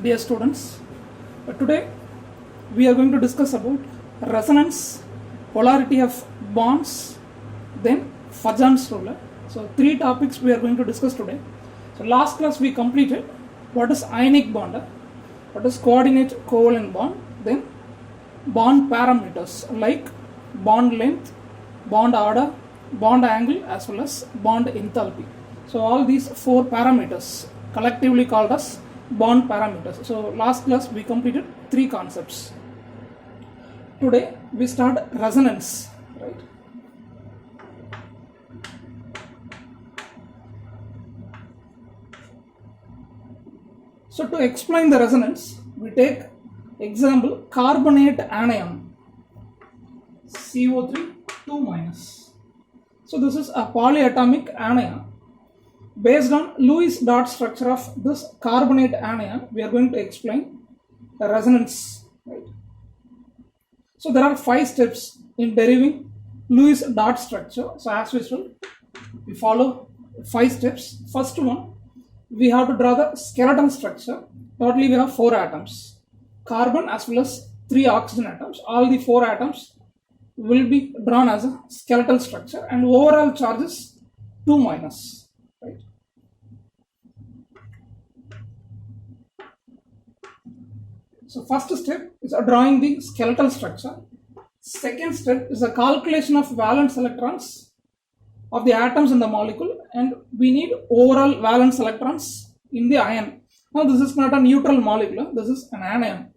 Dear students, today we are going to discuss about resonance, polarity of bonds, then Fajans rule. So three topics we are going to discuss today. So last class we completed what is ionic bond, what is coordinate covalent bond, then bond parameters like bond length, bond order, bond angle as well as bond enthalpy. So all these four parameters collectively called as bond parameters. So last class we completed three concepts. Today we start resonance, right? So to explain the resonance, we take example carbonate anion CO3 2-. So this is a polyatomic anion. Based on Lewis dot structure of this carbonate anion, we are going to explain the resonance. Right? So there are 5 steps in deriving Lewis dot structure. So as usual, we follow 5 steps. First one, we have to draw the skeletal structure. Totally we have 4 atoms, carbon as well as 3 oxygen atoms. All the 4 atoms will be drawn as a skeletal structure and overall charge is 2-. Right? So first step is drawing the skeletal structure. Second step is a calculation of valence electrons of the atoms in the molecule, and we need overall valence electrons in the ion. Now this is not a neutral molecule, this is an anion.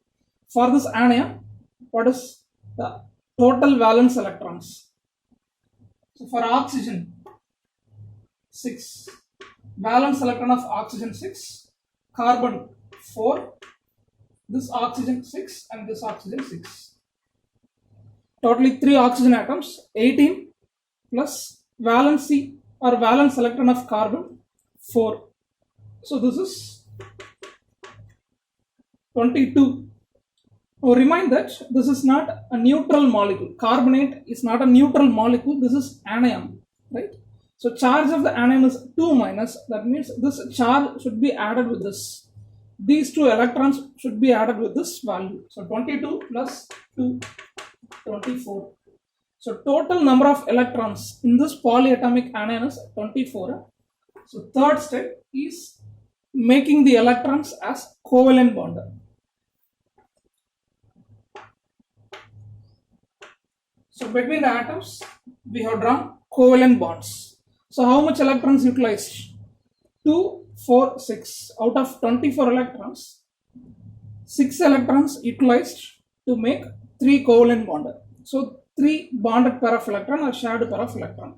For this anion, what is the total valence electrons? So for oxygen 6, valence electron of oxygen 6, carbon 4, this oxygen 6 and this oxygen 6. Totally 3 oxygen atoms, 18 plus valency or valence electron of carbon 4. So this is 22. Now remind that this is not a neutral molecule. Carbonate is not a neutral molecule, this is anion, right? So charge of the anion is 2-. That means this charge should be added with this. These 2 electrons should be added with this value. So 22 plus 2, 24. So total number of electrons in this polyatomic anion is 24. So third step is making the electrons as covalent bond. So between the atoms we have drawn covalent bonds. So how much electrons utilized? 2, 4, 6. Out of 24 electrons, 6 electrons utilized to make 3 covalent bond. So 3 bonded pair of electron or shared pair of electron.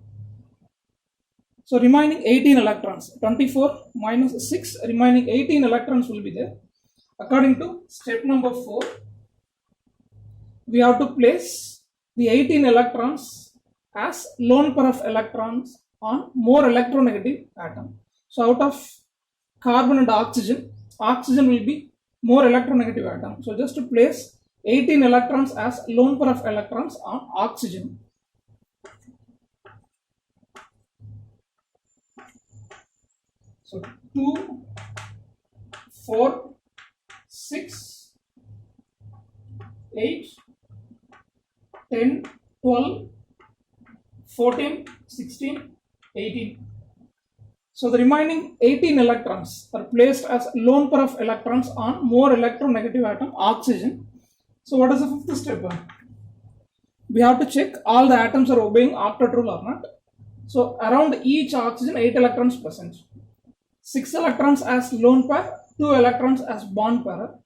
So remaining 18 electrons, 24 minus 6, remaining 18 electrons will be there. According to step number 4, we have to place the 18 electrons as lone pair of electrons on more electronegative atom. So out of carbon and oxygen, oxygen will be more electronegative atom. So just to place 18 electrons as lone pair of electrons on oxygen. So 2, 4, 6, 8, 10, 12, 14, 16, 18. So the remaining 18 electrons are placed as lone pair of electrons on more electronegative atom, oxygen. So what is the fifth step? We have to check all the atoms are obeying octet rule or not. So around each oxygen 8 electrons present. 6 electrons as lone pair, 2 electrons as bond pair.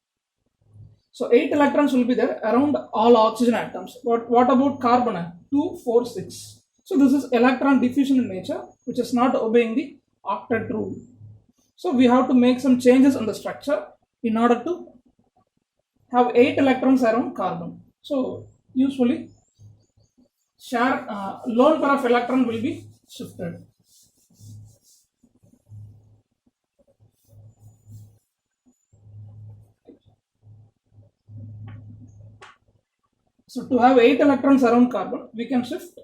So 8 electrons will be there around all oxygen atoms. But what about carbon? 2, 4, 6. So this is electron diffusion in nature, which is not obeying the octet rule. So we have to make some changes in the structure in order to have 8 electrons around carbon. So usually lone pair of electron will be shifted. So to have 8 electrons around carbon, we can shift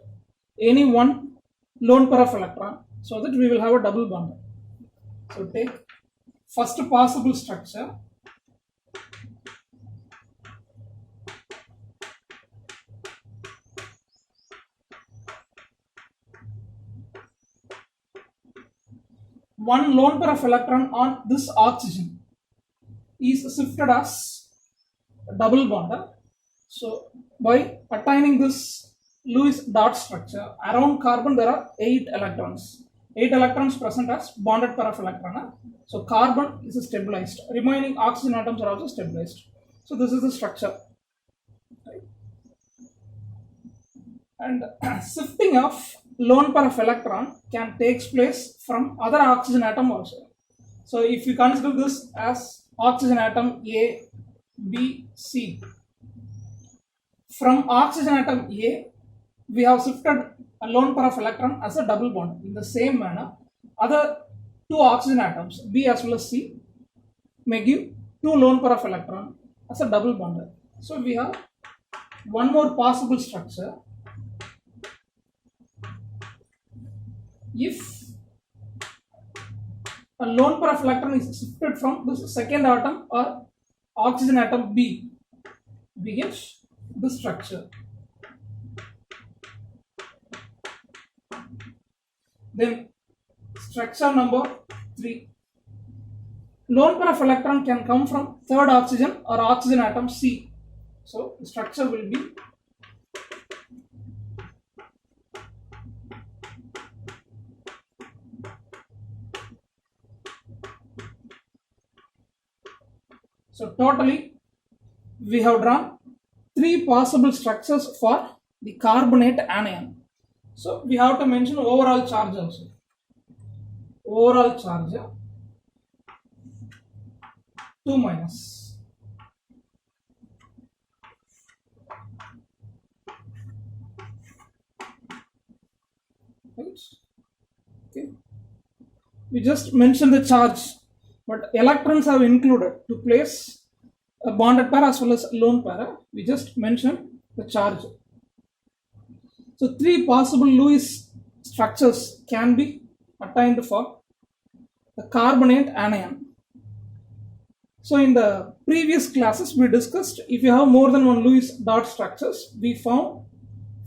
any one lone pair of electron so that we will have a double bond. So take first possible structure one lone pair of electron on this oxygen is shifted as a double bond. So by attaining this Lewis dot structure, around carbon there are 8 electrons. 8 electrons present as bonded pair of electron. So carbon is stabilized. Remaining oxygen atoms are also stabilized. So this is the structure. Right? And shifting of lone pair of electron can take place from other oxygen atom also. So if you consider this as oxygen atom A, B, C. From oxygen atom A, we have shifted a lone pair of electron as a double bond. In the same manner, other 2 oxygen atoms, B as well as C, may give 2 lone pair of electron as a double bond. So we have one more possible structure. If a lone pair of electron is shifted from this second atom or oxygen atom B, we get this structure. Then structure number 3. Lone pair of electron can come from third oxygen or oxygen atom C. So the structure will be so totally we have drawn 3 possible structures for the carbonate anion. So we have to mention overall charge also. Overall charge 2 minus. Right? Okay. We just mentioned the charge, but electrons have included to place a bonded pair as well as lone pair. We just mentioned the charge. So 3 possible Lewis structures can be attained for the carbonate anion. So in the previous classes we discussed, if you have more than one Lewis dot structures, we found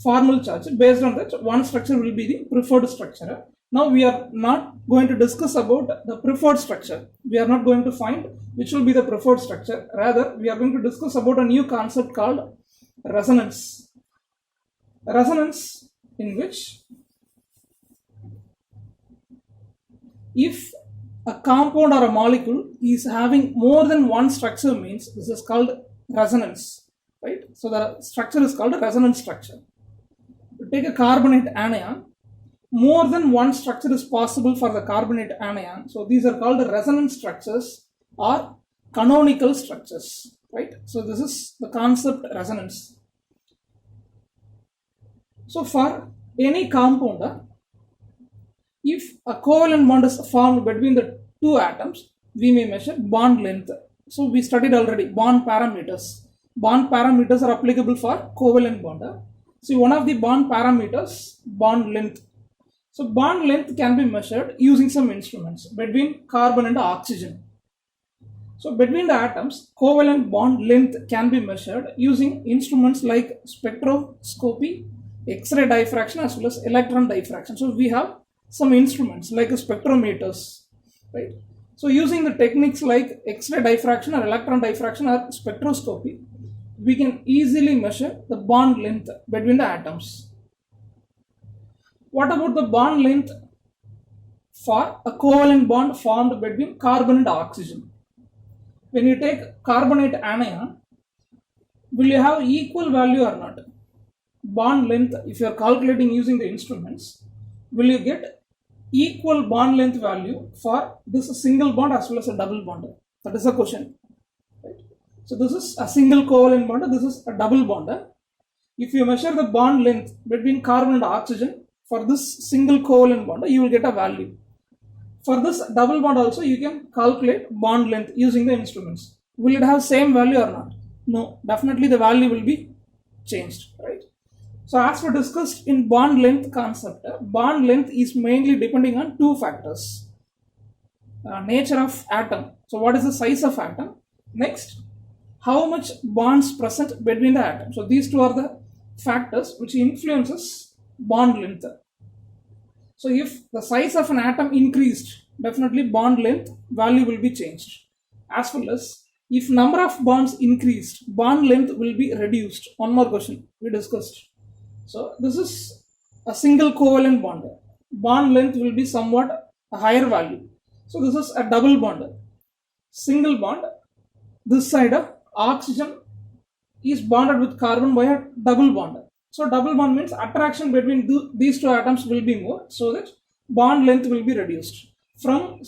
formal charge. Based on that, one structure will be the preferred structure. Now we are not going to discuss about the preferred structure. We are not going to find which will be the preferred structure. Rather, we are going to discuss about a new concept called resonance. Resonance, in which if a compound or a molecule is having more than one structure, means this is called resonance, right? So the structure is called a resonance structure. You take a carbonate anion, more than one structure is possible for the carbonate anion. So these are called resonance structures or canonical structures, right? So this is the concept resonance. So for any compound, if a covalent bond is formed between the 2 atoms, we may measure bond length. So we studied already bond parameters. Bond parameters are applicable for covalent bond. See, one of the bond parameters, bond length. So bond length can be measured using some instruments between carbon and oxygen. So between the atoms, covalent bond length can be measured using instruments like spectroscopy, X-ray diffraction as well as electron diffraction. So we have some instruments like spectrometers, right? So using the techniques like X-ray diffraction or electron diffraction or spectroscopy, we can easily measure the bond length between the atoms. What about the bond length for a covalent bond formed between carbon and oxygen? When you take carbonate anion, will you have equal value or not? Bond length, if you are calculating using the instruments, will you get equal bond length value for this single bond as well as a double bond? That is the question. Right? So this is a single covalent bond, this is a double bond. If you measure the bond length between carbon and oxygen for this single covalent bond, you will get a value. For this double bond also, you can calculate bond length using the instruments. Will it have same value or not? No, definitely the value will be changed, right? So as we discussed in bond length concept, bond length is mainly depending on 2 factors. Nature of atom. So what is the size of atom? Next, how much bonds present between the atoms. So these 2 are the factors which influences bond length. So if the size of an atom increased, definitely bond length value will be changed. As well as if number of bonds increased, bond length will be reduced. One more question we discussed. So this is a single covalent bond. Bond length will be somewhat a higher value. So this is a double bond. Single bond. This side of oxygen is bonded with carbon by a double bond. So double bond means attraction between these two atoms will be more, so that bond length will be reduced. From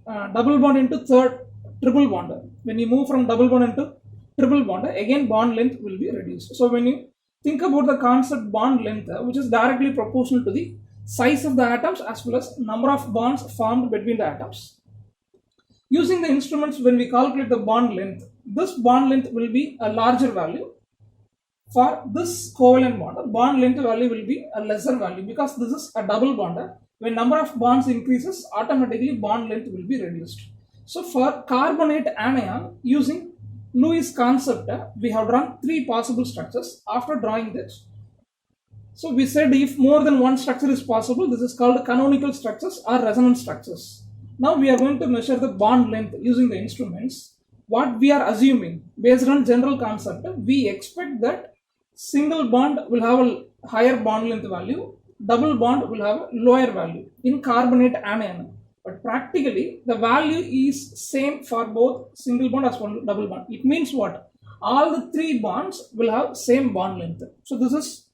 double bond into third triple bond. When you move from double bond into triple bond, again bond length will be reduced. So when you think about the concept bond length, which is directly proportional to the size of the atoms as well as number of bonds formed between the atoms. Using the instruments, when we calculate the bond length, this bond length will be a larger value. For this covalent bond length value will be a lesser value, because this is a double bond. When number of bonds increases, automatically bond length will be reduced. So for carbonate anion, using Lewis concept, we have drawn three possible structures. After drawing this, so we said if more than one structure is possible, this is called canonical structures or resonance structures. Now we are going to measure the bond length using the instruments. What we are assuming based on general concept, we expect that single bond will have a higher bond length value, double bond will have a lower value in carbonate anion. But practically the value is same for both single bond as well as double bond. It means what? All the three bonds will have same bond length. So this is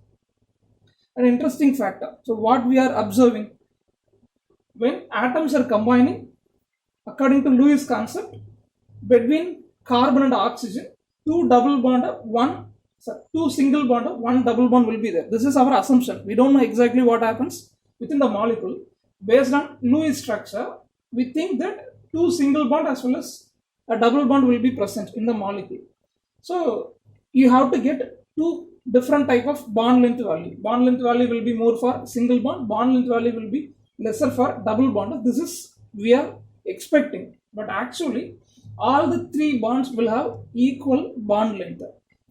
an interesting factor. So what we are observing, when atoms are combining, according to Lewis concept, between carbon and oxygen, two single bond, one double bond will be there. This is our assumption. We don't know exactly what happens within the molecule. Based on Lewis structure, we think that two single bond as well as a double bond will be present in the molecule. So you have to get two different type of bond length value. Bond length value will be more for single bond length value will be lesser for double bond. This is we are expecting, but actually all the three bonds will have equal bond length.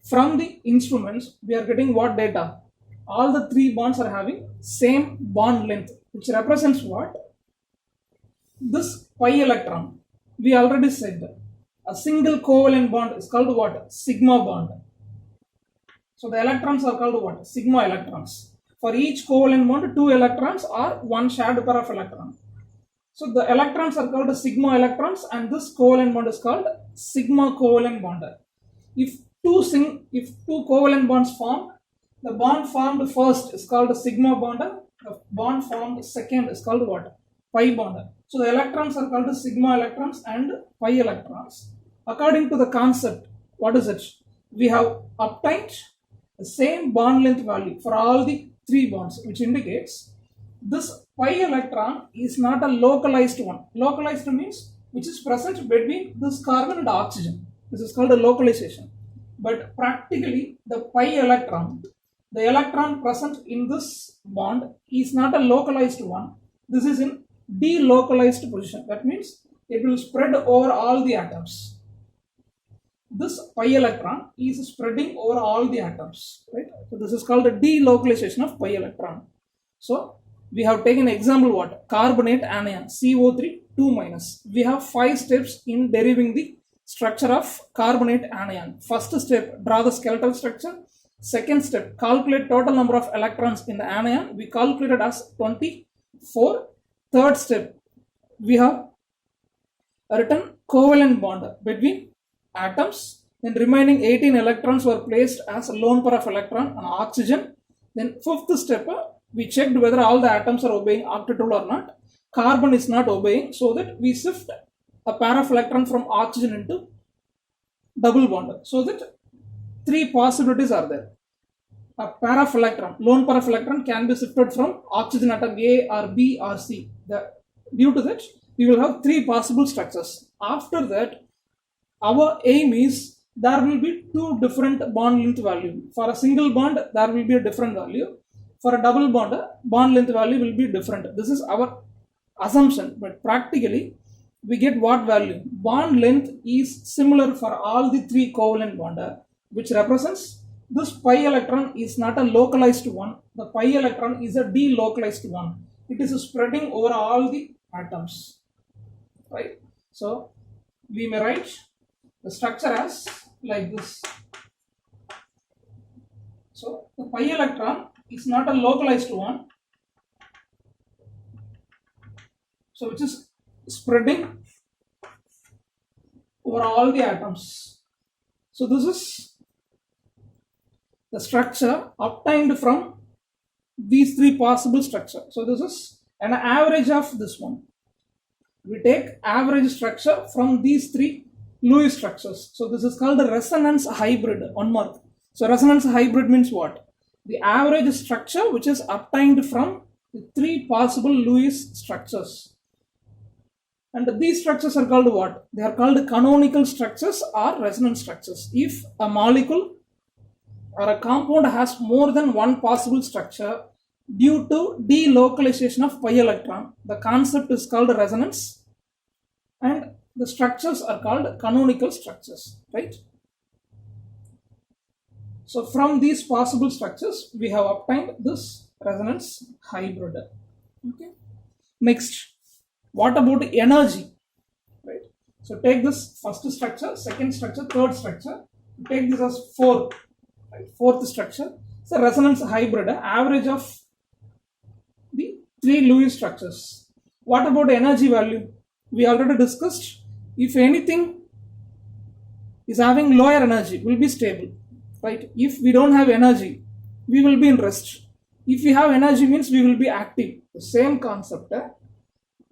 From the instruments, we are getting what data? All the three bonds are having same bond length, which represents what? This pi electron. We already said that a single covalent bond is called what? Sigma bond. So the electrons are called what? Sigma electrons. For each covalent bond, two electrons or one shared pair of electrons. So the electrons are called sigma electrons, and this covalent bond is called sigma covalent bond. If two covalent bonds form, the bond formed first is called sigma bond. The bond formed second is called what? Pi bond. So the electrons are called sigma electrons and pi electrons. According to the concept, what is it? We have obtained the same bond length value for all the three bonds, which indicates this pi electron is not a localized one. Localized means which is present between this carbon and oxygen. This is called a localization. But practically the pi electron, the electron present in this bond is not a localized one. This is in delocalized position. That means it will spread over all the atoms. This pi electron is spreading over all the atoms, right? So this is called a delocalization of pi electron. So we have taken example what? Carbonate anion, CO3 2-. We have 5 steps in deriving the structure of carbonate anion. First step, draw the skeletal structure. Second step, calculate total number of electrons in the anion. We calculated as 24. Third step, we have written covalent bond between atoms. Then remaining 18 electrons were placed as a lone pair of electron on oxygen. Then fifth step, we checked whether all the atoms are obeying octet rule or not. Carbon is not obeying, so that we shift a pair of electrons from oxygen into double bond. So that 3 possibilities are there. A pair of electron, lone pair of electron can be shifted from oxygen atom A or B or C. Due to that, we will have 3 possible structures. After that, our aim is there will be 2 different bond length value. For a single bond, there will be a different value. For a double bond length value will be different. This is our assumption, but practically we get what value? Bond length is similar for all the 3 covalent bond, which represents this pi electron is not a localized one. The pi electron is a delocalized one. It is spreading over all the atoms. right? So we may write the structure as like this. So the pi electron is not a localized one, so which is spreading over all the atoms. So this is the structure obtained from these three possible structures. So this is an average of this one. We take average structure from these three Lewis structures. So this is called a resonance hybrid. One mark. So resonance hybrid means what? The average structure which is obtained from the three possible Lewis structures. And these structures are called what? They are called canonical structures or resonance structures. If a molecule or a compound has more than one possible structure due to delocalization of pi electron, the concept is called resonance, and the structures are called canonical structures, right? So from these possible structures, we have obtained this resonance hybrid. Okay. Next, what about energy? Right. So take this first structure, second structure, third structure. Take this as fourth, right? Fourth structure. So resonance hybrid, average of the three Lewis structures. What about energy value? We already discussed. If anything is having lower energy, will be stable. Right? If we don't have energy, we will be in rest. If we have energy, means we will be active. The same concept.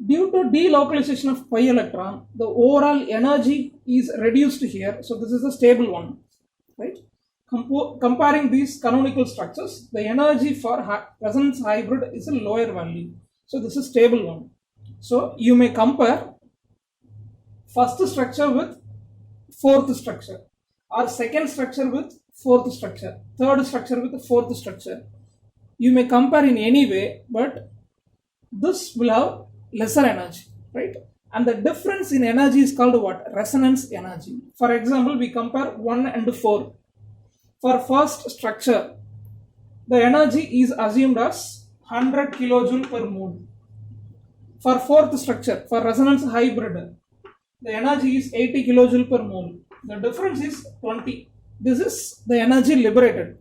Due to delocalization of pi electron, the overall energy is reduced here. So this is a stable one. Right? Comparing these canonical structures, the energy for resonance hybrid is a lower value. So this is stable one. So you may compare first structure with fourth structure, or second structure with fourth structure, third structure with the fourth structure. You may compare in any way, but this will have lesser energy, right? And the difference in energy is called what? Resonance energy. For example, we compare 1 and 4. For first structure, the energy is assumed as 100 kilojoule per mole. For fourth structure, for resonance hybrid, the energy is 80 kilojoule per mole. The difference is 20. This is the energy liberated,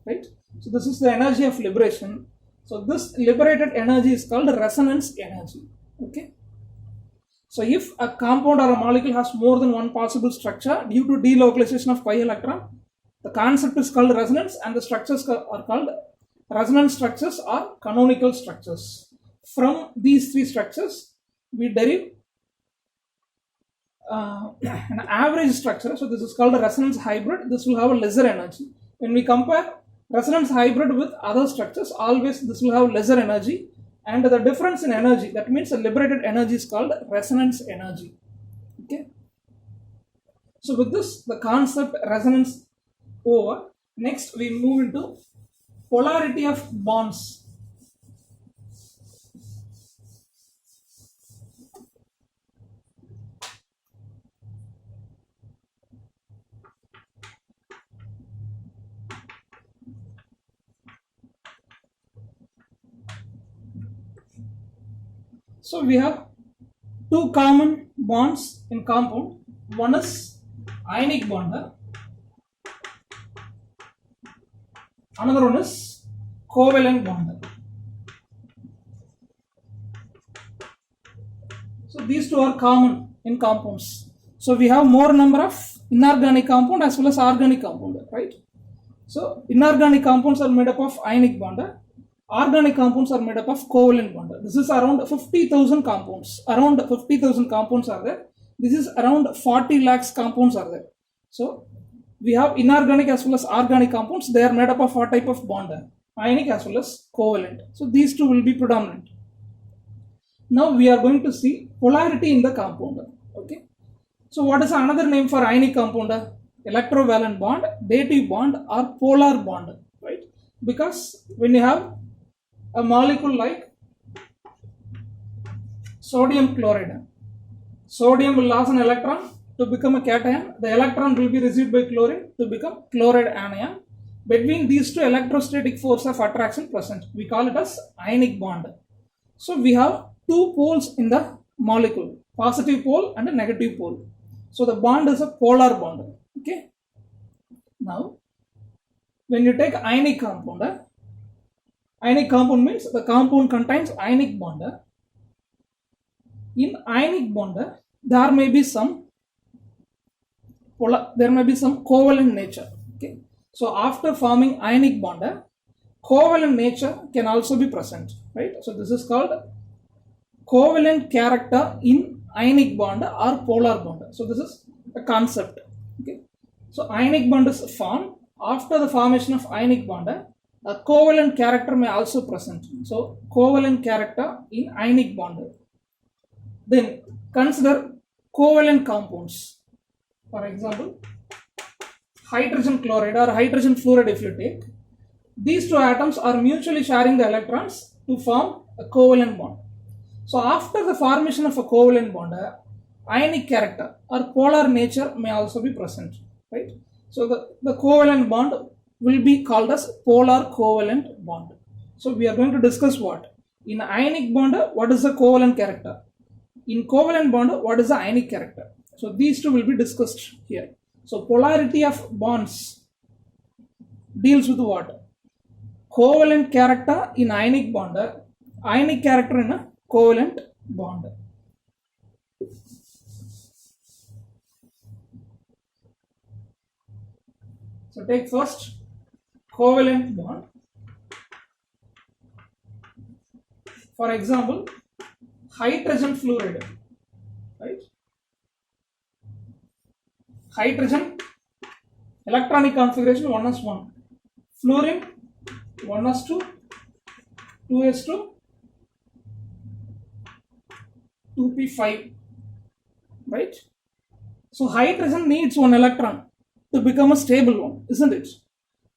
right? So this is the energy of liberation. So this liberated energy is called resonance energy. Okay. So if a compound or a molecule has more than one possible structure due to delocalization of pi electron, the concept is called resonance, and the structures are called resonance structures or canonical structures. From these three structures, we derive an average structure. So this is called a resonance hybrid. This will have a lesser energy. When we compare resonance hybrid with other structures, always this will have lesser energy, and the difference in energy, that means the liberated energy, is called resonance energy. Okay. So with this, the concept resonance over. Next we move into polarity of bonds. So we have two common bonds in compound. One is ionic bond, another one is covalent bond. So these two are common in compounds. So we have more number of inorganic compound as well as organic compound, right? So inorganic compounds are made up of ionic bond. Organic compounds are made up of covalent bond. This is around 50,000 compounds. Around 50,000 compounds are there. This is around 40 lakhs compounds are there. So we have inorganic as well as organic compounds. They are made up of what type of bond? Ionic as well as covalent. So these two will be predominant. Now we are going to see polarity in the compound. Okay. So what is another name for ionic compound? Electrovalent bond, dative bond, or polar bond, right? Because when you have a molecule like sodium chloride, sodium will lose an electron to become a cation. The electron will be received by chlorine to become chloride anion. Between these two, electrostatic force of attraction present. We call it as ionic bond. So we have two poles in the molecule. positive pole and a negative pole. So the bond is a polar bond. Okay. Now, when you take ionic compound means the compound contains ionic bond. In ionic bond, there may be some covalent nature. Okay. So after forming ionic bond, covalent nature can also be present, right? So this is called covalent character in ionic bond or polar bond. So this is a concept. Okay. So ionic bond is formed. After the formation of ionic bond, a covalent character may also present. So covalent character in ionic bond. Then consider covalent compounds. For example, hydrogen chloride or hydrogen fluoride if you take. These two atoms are mutually sharing the electrons to form a covalent bond. So after the formation of a covalent bond, ionic character or polar nature may also be present, right? So the covalent bond will be called as polar covalent bond. So we are going to discuss what? In ionic bond, what is the covalent character? In covalent bond, what is the ionic character? So these two will be discussed here. So polarity of bonds deals with what? Covalent character in ionic bond, ionic character in a covalent bond. So take first covalent bond. For example, hydrogen fluoride, right? Hydrogen electronic configuration 1s1, fluorine 1s2, 2s2, 2p5, right? So hydrogen needs one electron to become a stable one, isn't it?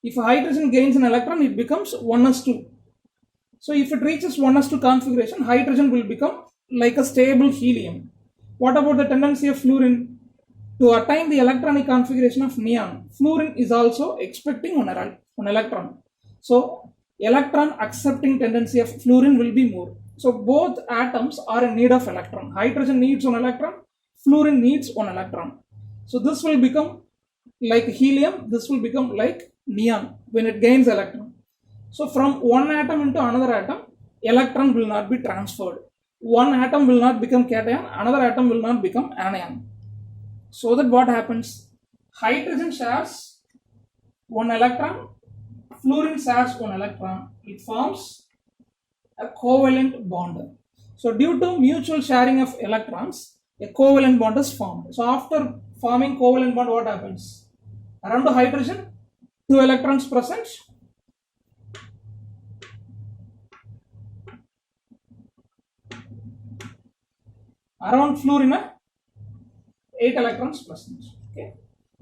If hydrogen gains an electron, it becomes 1s2. So if it reaches 1s2 configuration, hydrogen will become like a stable helium. What about the tendency of fluorine? To attain the electronic configuration of neon, fluorine is also expecting one electron. So electron accepting tendency of fluorine will be more. So both atoms are in need of electron. Hydrogen needs one electron, fluorine needs one electron. So this will become like helium, this will become like neon when it gains electron. So from one atom into another atom, electron will not be transferred. One atom will not become cation, another atom will not become anion. So that what happens? Hydrogen shares one electron, fluorine shares one electron. It forms a covalent bond. So due to mutual sharing of electrons, a covalent bond is formed. So after forming covalent bond, what happens? Around the hydrogen, 2 electrons present. Around fluorine, 8 electrons present. Okay.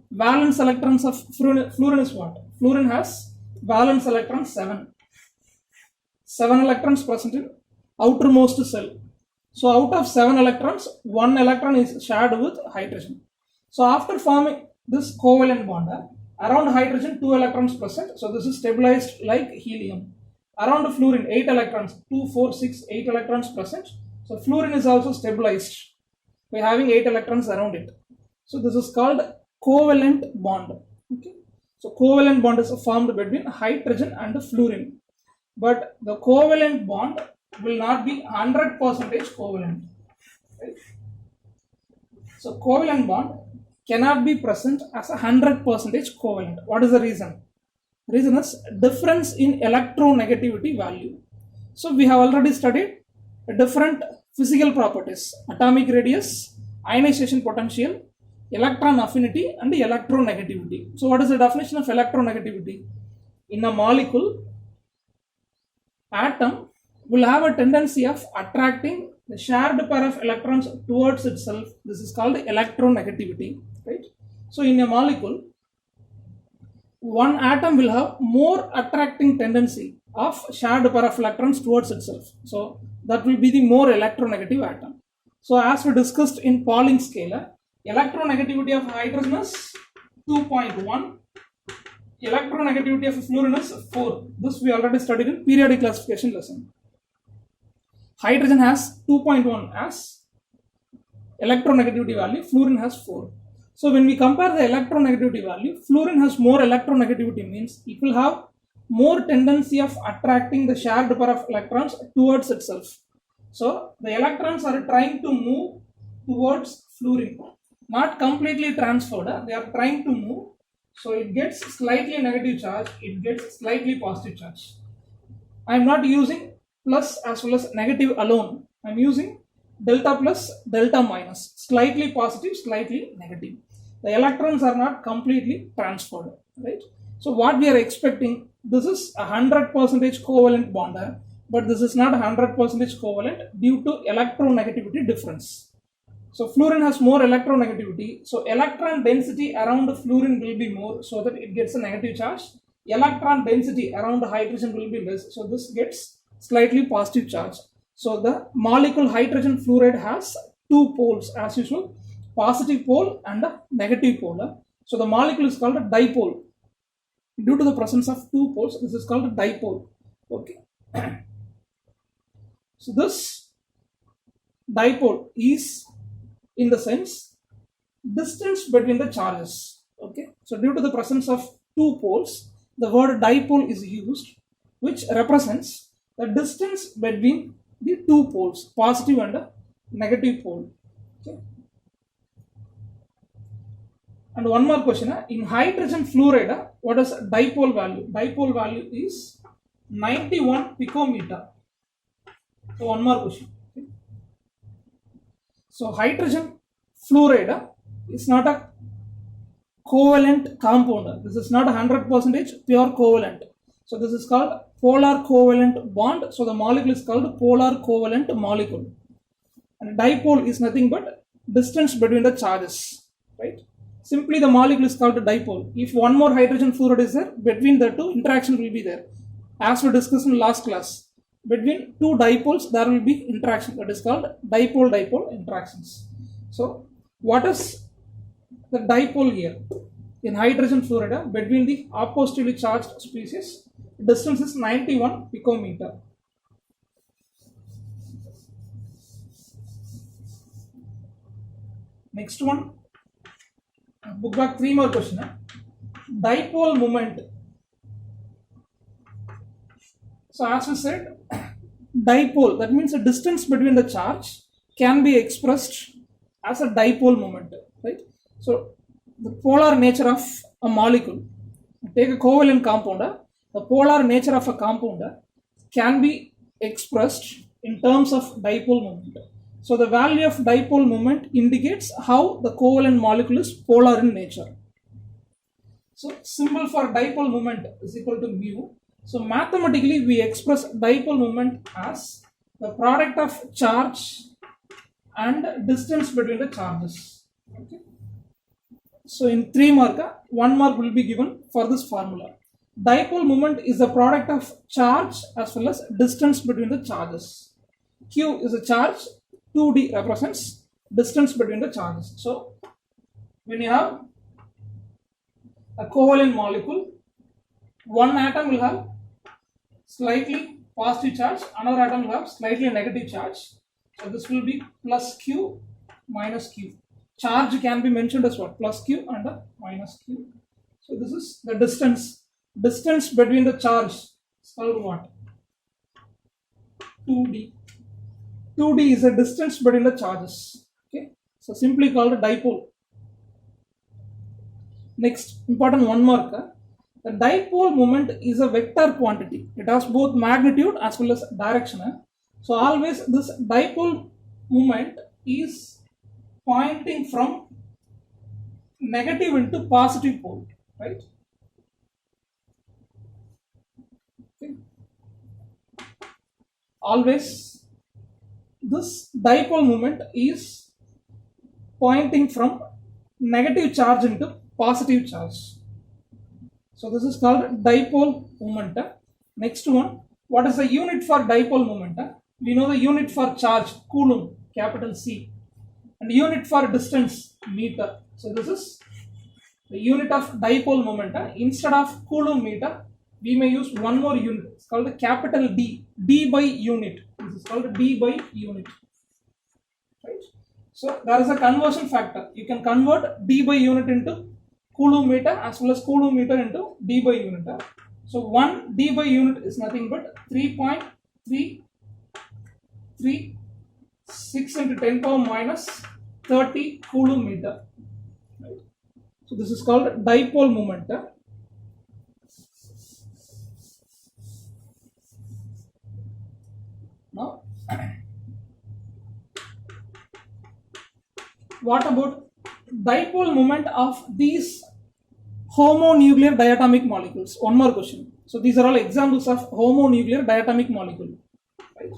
Valence electrons of fluorine is what? Fluorine has valence electrons 7. 7 electrons present in outermost cell. So out of 7 electrons, 1 electron is shared with hydrogen. So after forming this covalent bond, around hydrogen 2 electrons present. So this is stabilized like helium. Around fluorine 8 electrons, 2, 4, 6, 8 electrons present. So fluorine is also stabilized by having 8 electrons around it. So this is called covalent bond. Okay. So covalent bond is formed between hydrogen and fluorine. But the covalent bond will not be 100% covalent. Right? So covalent bond cannot be present as a 100% covalent. What is the reason? The reason is difference in electronegativity value. So we have already studied different physical properties: atomic radius, ionization potential, electron affinity, and electronegativity. So what is the definition of electronegativity? In a molecule, atom will have a tendency of attracting the shared pair of electrons towards itself. This is called electronegativity, right? So in a molecule, one atom will have more attracting tendency of shared pair of electrons towards itself. So that will be the more electronegative atom. So as we discussed in Pauling scale, electronegativity of hydrogen is 2.1. Electronegativity of fluorine is 4. This we already studied in periodic classification lesson. Hydrogen has 2.1 as electronegativity value, fluorine has 4. So when we compare the electronegativity value, fluorine has more electronegativity, means it will have more tendency of attracting the shared pair of electrons towards itself. So the electrons are trying to move towards fluorine, not completely transferred, they are trying to move. So it gets slightly negative charge, it gets slightly positive charge. I am not using plus as well as negative alone, I am using delta plus, delta minus, slightly positive, slightly negative. The electrons are not completely transferred, right? So what we are expecting, this is a 100% covalent bond, but this is not 100% covalent due to electronegativity difference. So fluorine has more electronegativity, so electron density around the fluorine will be more, so that it gets a negative charge. Electron density around the hydrogen will be less, so this gets slightly positive charge. So the molecule hydrogen fluoride has two poles as usual, positive pole and a negative pole. So the molecule is called a dipole. Due to the presence of two poles, this is called a dipole. Okay. So this dipole is, in the sense, distance between the charges. Okay. So due to the presence of two poles, the word dipole is used, which represents the distance between the two poles, positive and negative pole. Okay. And one more question, in hydrogen fluoride, what is dipole value? Dipole value is 91 picometer. So one more question. Okay. So hydrogen fluoride is not a covalent compound. This is not 100% pure covalent. So this is called polar covalent bond. So the molecule is called polar covalent molecule. And dipole is nothing but distance between the charges, right? Simply the molecule is called a dipole. If one more hydrogen fluoride is there, between the two interaction will be there. As we discussed in last class, between two dipoles there will be interaction, that is called dipole-dipole interactions. So what is the dipole here? In hydrogen fluoride, between the oppositively charged species, distance is 91 picometer. Next one, book back 3 more question. Dipole moment. So as we said, dipole, that means the distance between the charge can be expressed as a dipole moment, right? So the polar nature of a molecule, take a covalent compound, the polar nature of a compound can be expressed in terms of dipole moment. So the value of dipole moment indicates how the covalent molecule is polar in nature. So symbol for dipole moment is equal to mu. So mathematically we express dipole moment as the product of charge and distance between the charges. Okay. So in 3 mark, 1 mark will be given for this formula. Dipole moment is the product of charge as well as distance between the charges. Q is a charge, 2d represents distance between the charges. So when you have a covalent molecule, one atom will have slightly positive charge, another atom will have slightly negative charge. So this will be plus Q minus Q. Charge can be mentioned as what? Plus Q and minus Q. So this is the distance. Distance between the charge is called what? 2d. 2d is the distance between the charges. Okay. So simply called a dipole. Next, important 1 mark. The dipole moment is a vector quantity. It has both magnitude as well as direction. So always this dipole moment is pointing from negative into positive pole, right? Okay. Always this dipole moment is pointing from negative charge into positive charge. So this is called dipole moment. Next one, what is the unit for dipole moment? We know the unit for charge, coulomb, capital C, and unit for distance, meter. So this is the unit of dipole moment. Instead of coulomb meter, we may use one more unit. It's called the capital D, D by unit. This is called D by unit. Right? So there is a conversion factor. You can convert d by unit into coulomb meter as well as coulomb meter into d by unit. So 1 d by unit is nothing but 3.336 into 10 power minus 30 coulomb meter. Right? So this is called dipole moment. Now, what about dipole moment of these homonuclear diatomic molecules? One more question. So these are all examples of homonuclear diatomic molecule. Right?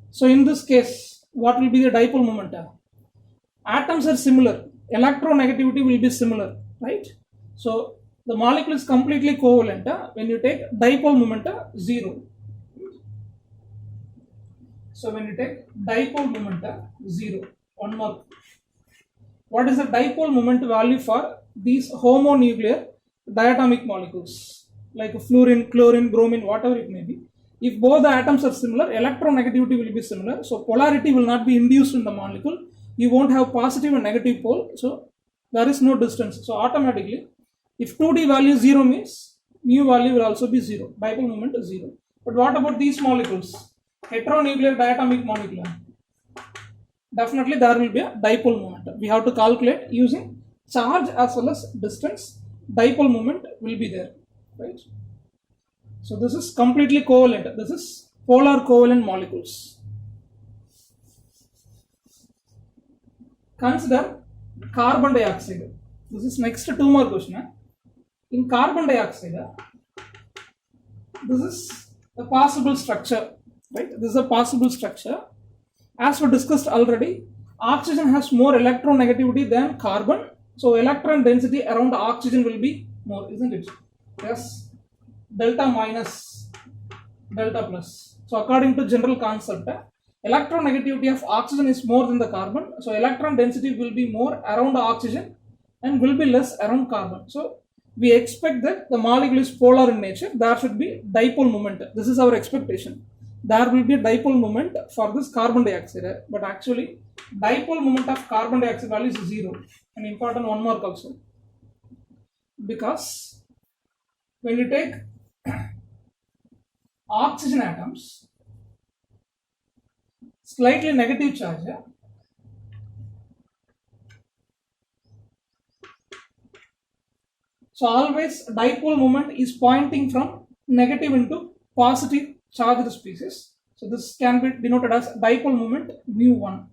So in this case, what will be the dipole moment? Atoms are similar, electronegativity will be similar, right? So the molecule is completely covalent when you take dipole moment 0. So when you take dipole moment 0, one more. What is the dipole moment value for these homonuclear diatomic molecules like fluorine, chlorine, bromine, whatever it may be? If both the atoms are similar, electronegativity will be similar, so polarity will not be induced in the molecule. You won't have positive and negative pole, so there is no distance. So automatically, if 2d value 0 means mu value will also be 0. Dipole moment is 0. But what about these molecules? Heteronuclear diatomic molecule. Definitely there will be a dipole moment. We have to calculate using charge as well as distance. Dipole moment will be there, right? So this is completely covalent. This is polar covalent molecules. Consider carbon dioxide. This is next 2 more question. In carbon dioxide, this is a possible structure, right? This is a possible structure. As we discussed already, oxygen has more electronegativity than carbon, so electron density around oxygen will be more, isn't it? Yes, delta minus delta plus. So according to general concept, electronegativity of oxygen is more than the carbon, so electron density will be more around oxygen and will be less around carbon. So we expect that the molecule is polar in nature. There should be dipole moment. This is our expectation. There will be dipole moment for this carbon dioxide, but actually dipole moment of carbon dioxide value is 0. An important one mark also, because when you take oxygen atoms, slightly negative charge, so always dipole moment is pointing from negative into positive charged species. So this can be denoted as dipole moment mu1.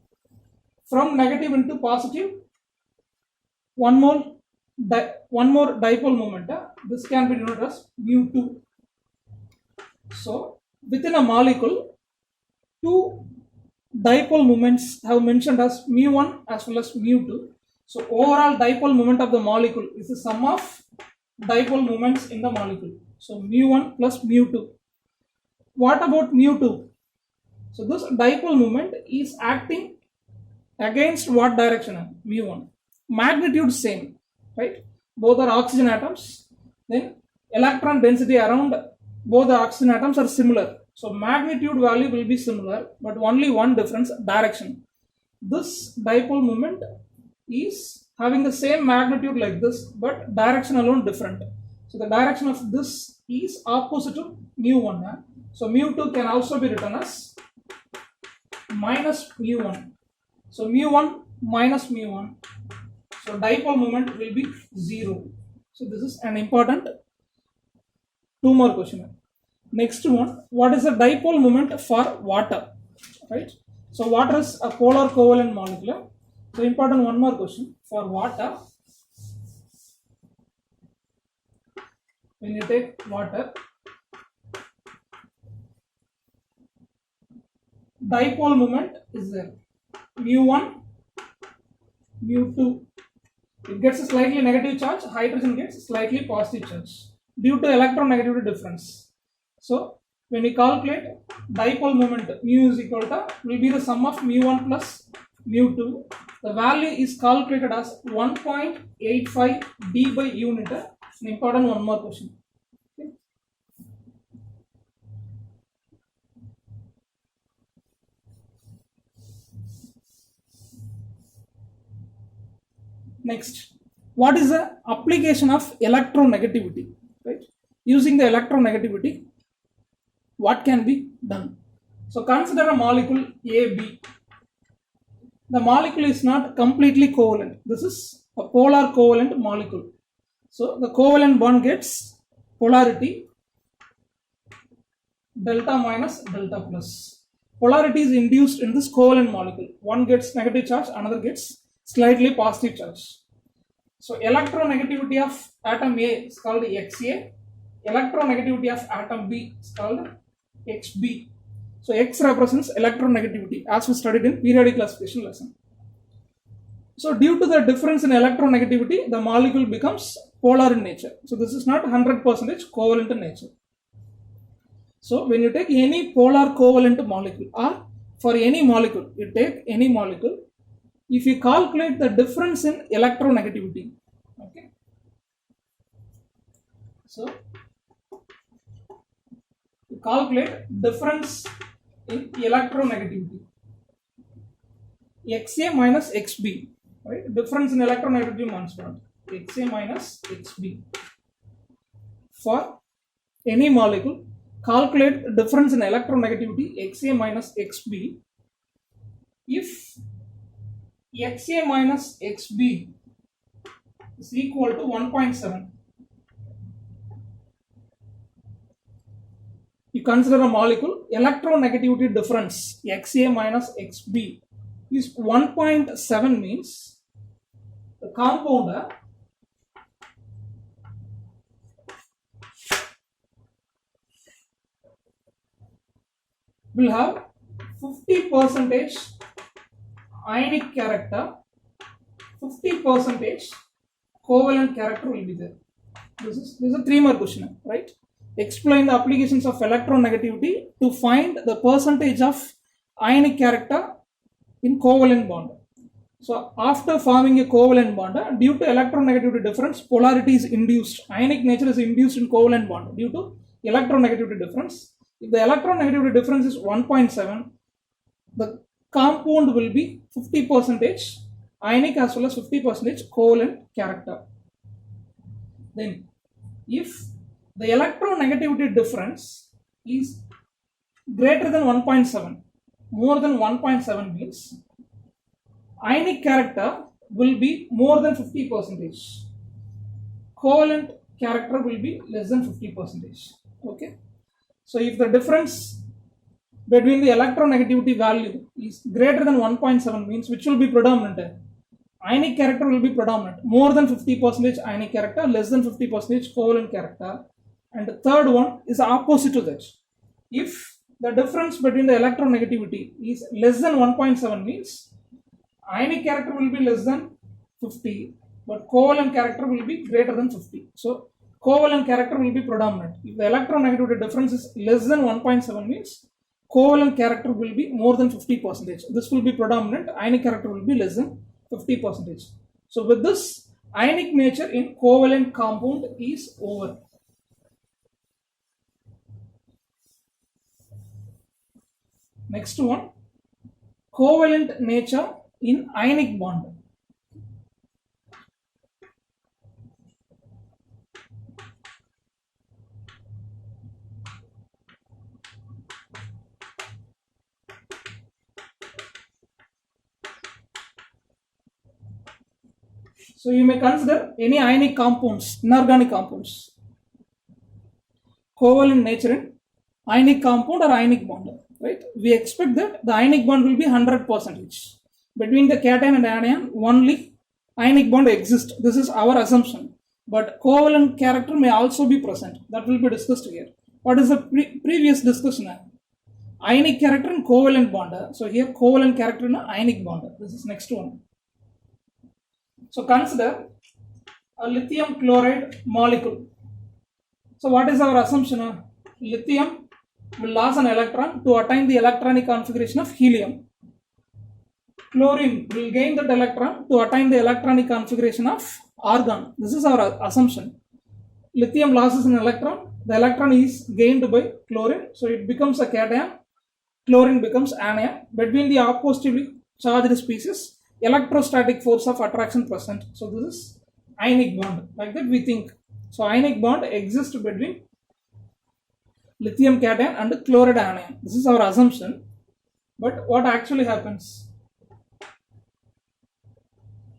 From negative into positive, one more dipole moment, this can be denoted as mu2. So within a molecule, 2 dipole moments have mentioned as mu1 as well as mu2. So overall dipole moment of the molecule is the sum of dipole moments in the molecule. So mu1 plus mu2. What about mu2? So this dipole moment is acting against what direction? Mu1. Magnitude same, right? Both are oxygen atoms. Then electron density around both the oxygen atoms are similar. So magnitude value will be similar, but only one difference, direction. This dipole moment is having the same magnitude like this, but direction alone different. So the direction of this is opposite to mu1. So mu2 can also be written as minus mu1. So mu1 minus mu1. So dipole moment will be 0. So this is an important 2 more question. Next one, what is the dipole moment for water? Right? So water is a polar covalent molecule. So important one more question for water. When you take water, dipole moment is there. mu1, mu2. It gets a slightly negative charge, hydrogen gets slightly positive charge due to electronegativity difference. So when we calculate dipole moment, mu is equal to will be the sum of mu1 plus mu2. The value is calculated as 1.85 d by unit. An important one more question. Next, what is the application of electronegativity? Right? Using the electronegativity, what can be done? So consider a molecule AB. The molecule is not completely covalent. This is a polar covalent molecule. So the covalent bond gets polarity delta minus delta plus. Polarity is induced in this covalent molecule. One gets negative charge, another gets slightly positive charge. So electronegativity of atom A is called Xa. Electronegativity of atom B is called Xb. So X represents electronegativity as we studied in periodic classification lesson. So due to the difference in electronegativity, the molecule becomes polar in nature. So this is not 100% covalent in nature. So when you take any polar covalent molecule, or for any molecule, you take any molecule, if you calculate the difference in electronegativity, okay. So you calculate difference in electronegativity, Xa minus Xb, right? Difference in electronegativity constant, Xa minus Xb. For any molecule, calculate difference in electronegativity Xa minus Xb. If Xa minus Xb is equal to 1.7, you consider a molecule, electronegativity difference Xa minus Xb is 1.7, means the compound will have 50% ionic character, 50% covalent character will be there. This is a 3-mark question, right? Explain the applications of electronegativity to find the percentage of ionic character in covalent bond. So after forming a covalent bond, due to electronegativity difference, polarity is induced. Ionic nature is induced in covalent bond due to electronegativity difference. If the electronegativity difference is 1.7, the compound will be 50% ionic as well as 50% covalent character. Then, if the electronegativity difference is greater than 1.7, more than 1.7 means ionic character will be more than 50%. Covalent character will be less than 50%. Okay. So if the difference between the electronegativity value is greater than 1.7 means which will be predominant? Ionic character will be predominant. More than 50% ionic character, less than 50% covalent character. And the third one is opposite to that. If the difference between the electronegativity is less than 1.7 means ionic character will be less than 50, but covalent character will be greater than 50. So covalent character will be predominant. If the electronegativity difference is less than 1.7 means covalent character will be more than 50%. This will be predominant. Ionic character will be less than 50%. So with this, ionic nature in covalent compound is over. Next one, covalent nature in ionic bond. So you may consider any ionic compounds, inorganic compounds, covalent nature in ionic compound or ionic bond. Right? We expect that the ionic bond will be 100%. Between the cation and anion, only ionic bond exists. This is our assumption. But covalent character may also be present. That will be discussed here. What is the previous discussion? Ionic character and covalent bond. So here covalent character and ionic bond. This is next one. So consider a lithium chloride molecule. So what is our assumption? Lithium will lose an electron to attain the electronic configuration of helium. Chlorine will gain that electron to attain the electronic configuration of argon. This is our assumption. Lithium loses an electron. The electron is gained by chlorine. So it becomes a cation. Chlorine becomes anion. Between the oppositively charged species, electrostatic force of attraction present. So this is ionic bond. Like that we think. So ionic bond exists between lithium cation and chloride anion. This is our assumption. But what actually happens?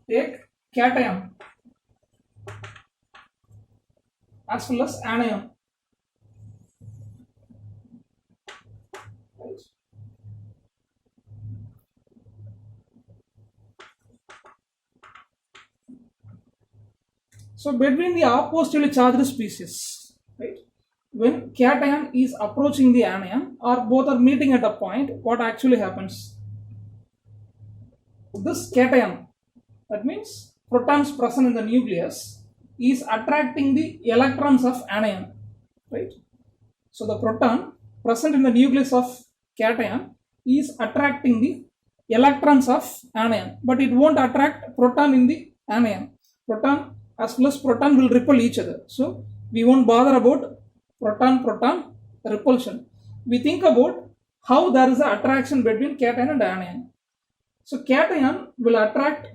Take cation as well as anion. Right. So between the oppositely charged species, right, when cation is approaching the anion or both are meeting at a point, what actually happens? This cation, that means protons present in the nucleus, is attracting the electrons of anion, right? So the proton present in the nucleus of cation is attracting the electrons of anion, but it won't attract proton in the anion. Proton as well as proton will repel each other. So we won't bother about proton-proton repulsion. We think about how there is an attraction between cation and anion. So cation will attract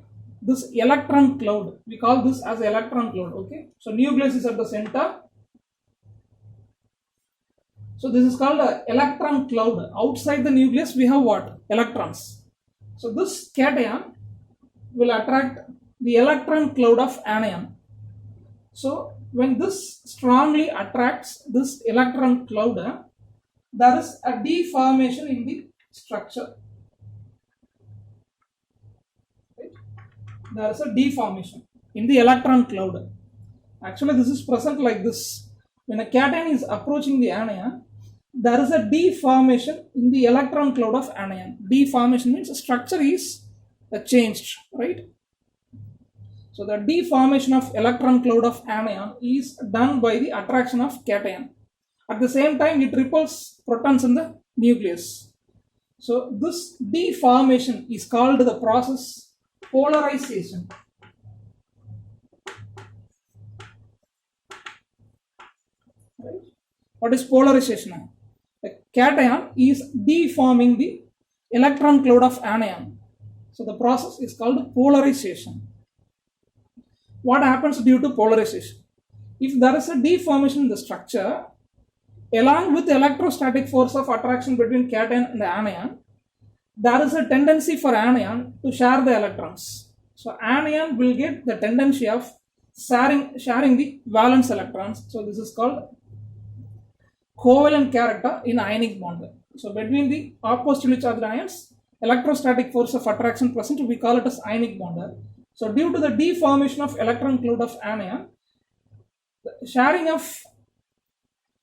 this electron cloud. We call this as electron cloud. Okay. So nucleus is at the center. So this is called an electron cloud. Outside the nucleus we have what? Electrons. So this cation will attract the electron cloud of anion. So when this strongly attracts this electron cloud, there is a deformation in the structure. Right? There is a deformation in the electron cloud. Actually, this is present like this. When a cation is approaching the anion, there is a deformation in the electron cloud of anion. Deformation means the structure is changed, right? So the deformation of electron cloud of anion is done by the attraction of cation. At the same time, it repels protons in the nucleus. So this deformation is called the process polarization. Right? What is polarization? The cation is deforming the electron cloud of anion. So the process is called polarization. What happens due to polarization? If there is a deformation in the structure, along with the electrostatic force of attraction between cation and anion, there is a tendency for anion to share the electrons. So anion will get the tendency of sharing the valence electrons. So this is called covalent character in ionic bond. So between the oppositely charged ions, electrostatic force of attraction present, we call it as ionic bond. So due to the deformation of electron cloud of anion, the sharing of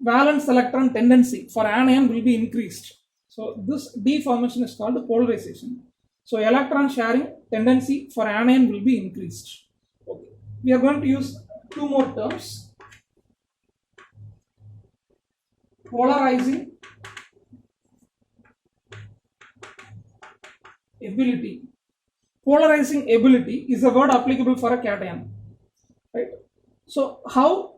valence electron tendency for anion will be increased. So this deformation is called polarization. So electron sharing tendency for anion will be increased. Okay. We are going to use two more terms. Polarizing ability. Polarizing ability is a word applicable for a cation, right? So how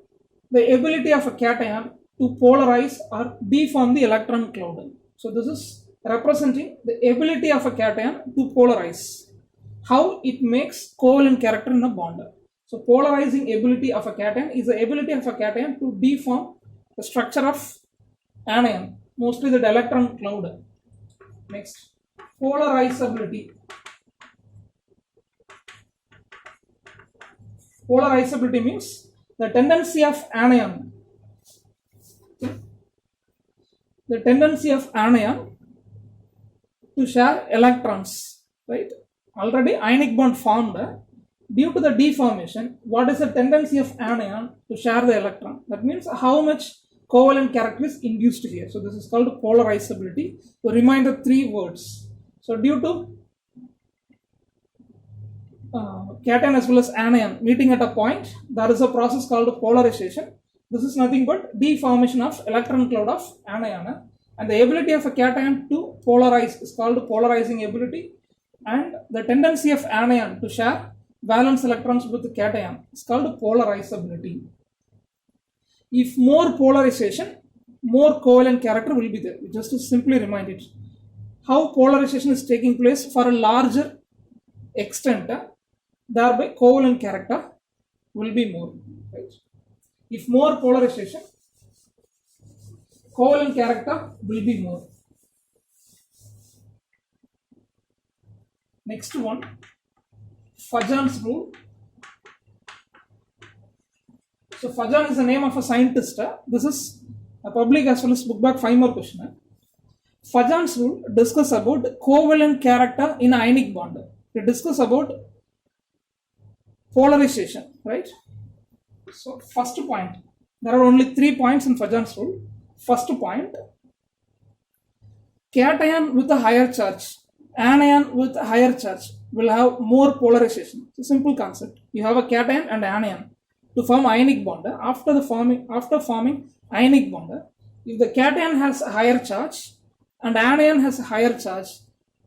the ability of a cation to polarize or deform the electron cloud. So this is representing the ability of a cation to polarize, how it makes covalent character in a bond. So polarizing ability of a cation is the ability of a cation to deform the structure of anion, mostly the electron cloud. Next, polarizability. Polarizability means the tendency of anion. The tendency of anion to share electrons, right? Already ionic bond formed. Due to the deformation, what is the tendency of anion to share the electron? That means how much covalent character is induced here. So this is called polarizability. So remind the three words. So due to cation as well as anion meeting at a point, there is a process called polarization. This is nothing but deformation of electron cloud of anion, and the ability of a cation to polarize is called polarizing ability, and the tendency of anion to share valence electrons with the cation is called polarizability. If more polarization, more covalent character will be there. Just to simply remind it how polarization is taking place for a larger extent, thereby covalent character will be more. Right? If more polarization, covalent character will be more. Next one, Fajan's rule. So Fajan is the name of a scientist. This is a public as well as book back 5 more question. Fajan's rule discuss about covalent character in ionic bond. It discuss about polarization, right? So first point, there are only 3 points in Fajan's rule. First point, cation with a higher charge, anion with a higher charge will have more polarization. It's a simple concept. You have a cation and anion to form ionic bond. After forming ionic bond, if the cation has a higher charge and anion has a higher charge,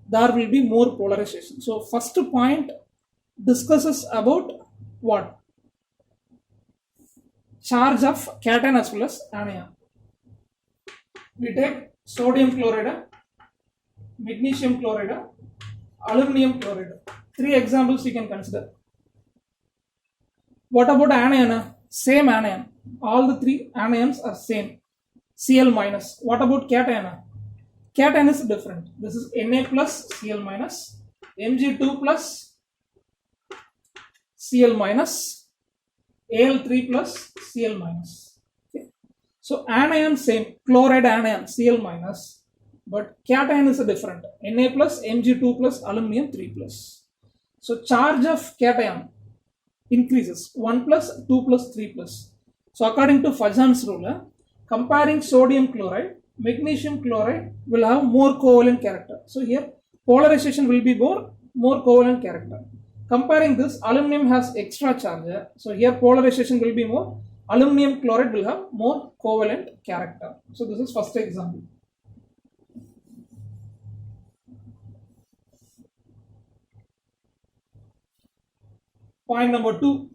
there will be more polarization. So first point discusses about what? Charge of cation as well as anion. We take sodium chloride, magnesium chloride, aluminum chloride. 3 examples you can consider. What about anion? Same anion. All the 3 anions are same. Cl minus. What about cation? Cation is different. This is Na plus Cl minus, Mg2 plus Cl minus, Al3 plus Cl minus. Okay. So anion same, chloride anion Cl minus, but cation is different. Na plus, Mg2 plus, aluminum 3 plus. So charge of cation increases 1 plus, 2 plus, 3 plus. So according to Fajan's rule, comparing sodium chloride, magnesium chloride will have more covalent character. So here polarization will be more covalent character. Comparing this, aluminum has extra charge. So here polarization will be more. Aluminum chloride will have more covalent character. So this is first example. Point number 2.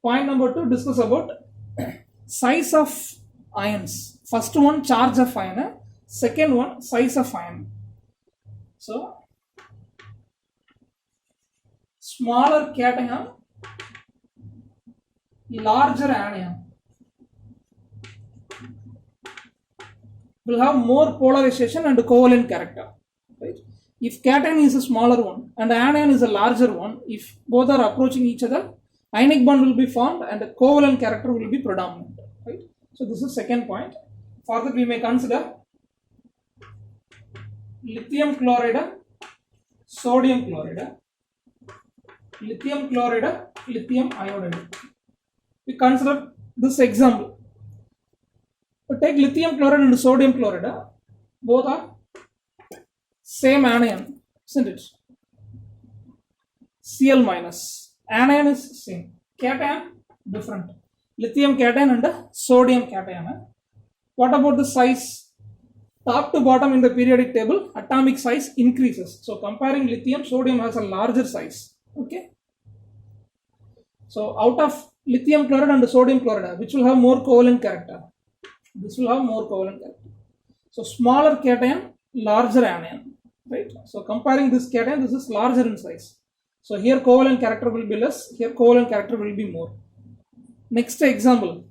Point number 2 discuss about size of ions. First one, charge of ion. Second one, size of ion. So smaller cation, larger anion will have more polarization and covalent character. Right? If cation is a smaller one and anion is a larger one, if both are approaching each other, ionic bond will be formed and the covalent character will be predominant. Right? So this is second point. Further we may consider lithium chloride, sodium chloride, lithium chloride, lithium iodide. We consider this example. We take lithium chloride and sodium chloride. Both are same anion, isn't it? Cl minus. Anion is same. Cation different. Lithium cation and sodium cation. What about the size? Top to bottom in the periodic table, atomic size increases. So comparing lithium, sodium has a larger size. Okay. So out of lithium chloride and sodium chloride, which will have more covalent character? This will have more covalent character. So smaller cation, larger anion. Right. So comparing this cation, this is larger in size. So here covalent character will be less. Here covalent character will be more. Next example.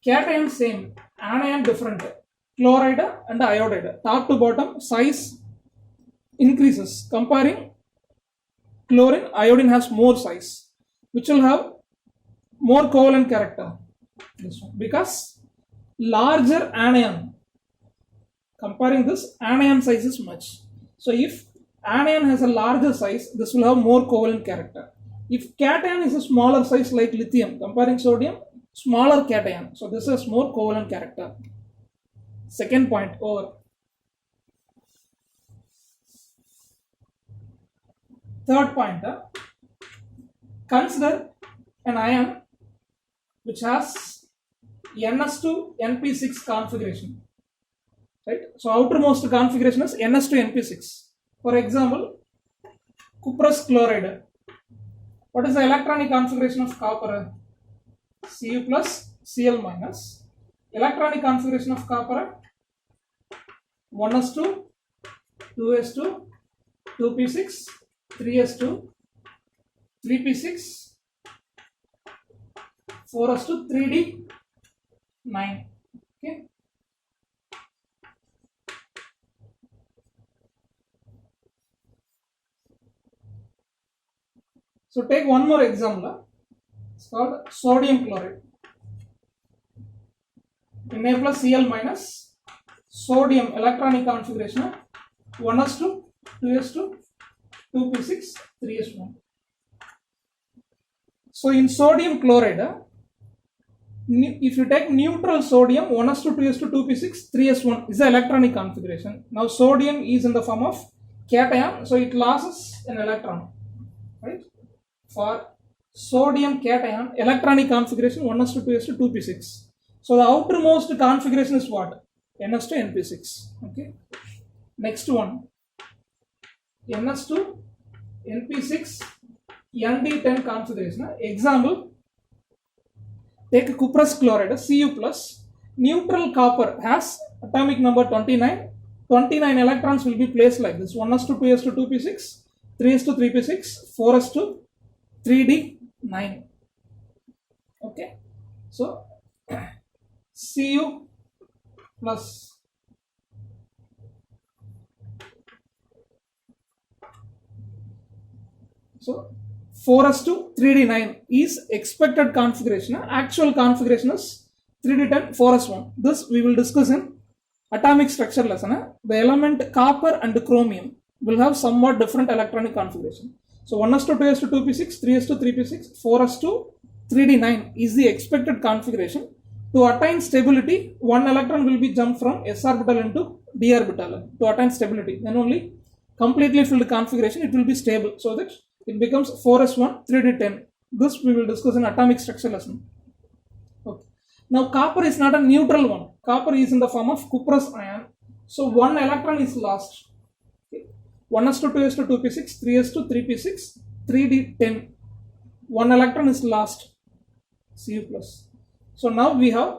Cation same, anion different. Chloride and iodide. Top to bottom size increases. Comparing chlorine, iodine has more size, which will have more covalent character. This one, because larger anion. Comparing this, anion size is much. So if anion has a larger size, this will have more covalent character. If cation is a smaller size like lithium, comparing sodium, smaller cation. So this has more covalent character. Second point over. Third point, consider an ion which has NS2 NP6 configuration. Right? So outermost configuration is NS2 NP6. For example, cuprous chloride. What is the electronic configuration of copper? Cu plus Cl minus. Electronic configuration of copper 1s2, 2s2, 2p6, 3s2 3p6 4s2 3d9. Okay. So take one more example. It's called sodium chloride. Na plus Cl minus sodium electronic configuration 1s2 2s2 2p6 3s1. So in sodium chloride, if you take neutral sodium 1s2 2s2 2p6 3s1 is the electronic configuration. Now sodium is in the form of cation, so it loses an electron, right? For sodium cation electronic configuration 1s2 2s2 2p6. So the outermost configuration is what? ns2 np6. Okay. Next one, ns2 np6 nd10 configuration. Example, take cuprous chloride Cu plus, neutral copper has atomic number 29. 29 electrons will be placed like this: 1s2 2s2 2p6 3s2 3p6 4s2 3d9. Okay, so Cu plus so 4s2 3d9 is expected configuration. Actual configuration is 3d10 4s1. This we will discuss in atomic structure lesson. The element copper and chromium will have somewhat different electronic configuration. So 1s2 2s2 2p6 3s2 3p6 4s2 3d9 is the expected configuration. To attain stability, one electron will be jumped from s orbital into d orbital to attain stability. Then only completely filled configuration it will be stable, so that it becomes 4s1 3d10. This we will discuss in atomic structure lesson. Okay. Now copper is not a neutral one. Copper is in the form of cuprous ion. So one electron is lost. Okay. 1s2 2s2 2p6 3s2 3p6 3d10. One electron is lost. Cu plus. So now we have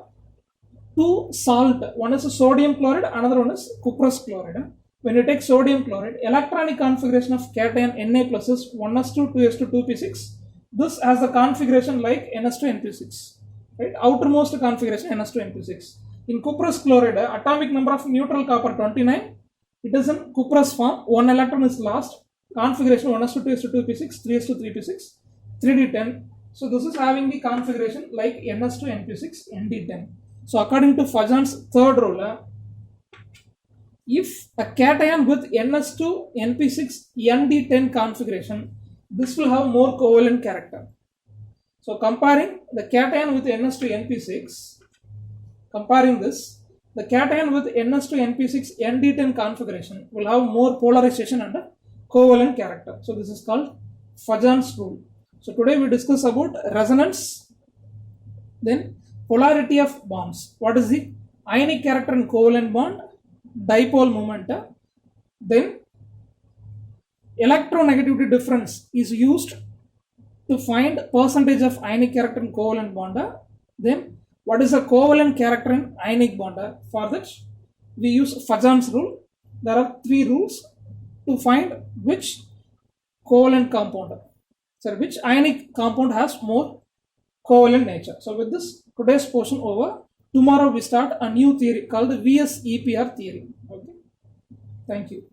two salt. One is sodium chloride, another one is cuprous chloride. When you take sodium chloride, electronic configuration of cation Na plus is 1s2 2s2 2p6. This has the configuration like ns2 np6. Right? Outermost configuration ns2 np6. In cuprous chloride, atomic number of neutral copper 29. It is in cuprous form. One electron is lost. Configuration 1s2 2s2 2p6 3s2 3p6 3d10. So this is having the configuration like ns2 np6 nd10. So according to Fajan's third rule, if a cation with ns2 np6 nd10 configuration, this will have more covalent character. So comparing the cation with ns2 np6, comparing this, the cation with ns2 np6 nd10 configuration will have more polarization and covalent character. So this is called Fajan's rule. So today we discuss about resonance, then polarity of bonds. What is the ionic character in covalent bond, dipole moment, then electronegativity difference is used to find percentage of ionic character in covalent bond, then what is the covalent character in ionic bond. For that we use Fajan's rule. There are three rules to find which covalent compound, which ionic compound has more covalent nature. So with this, today's portion over. Tomorrow we start a new theory called the VSEPR theory. Okay. Thank you.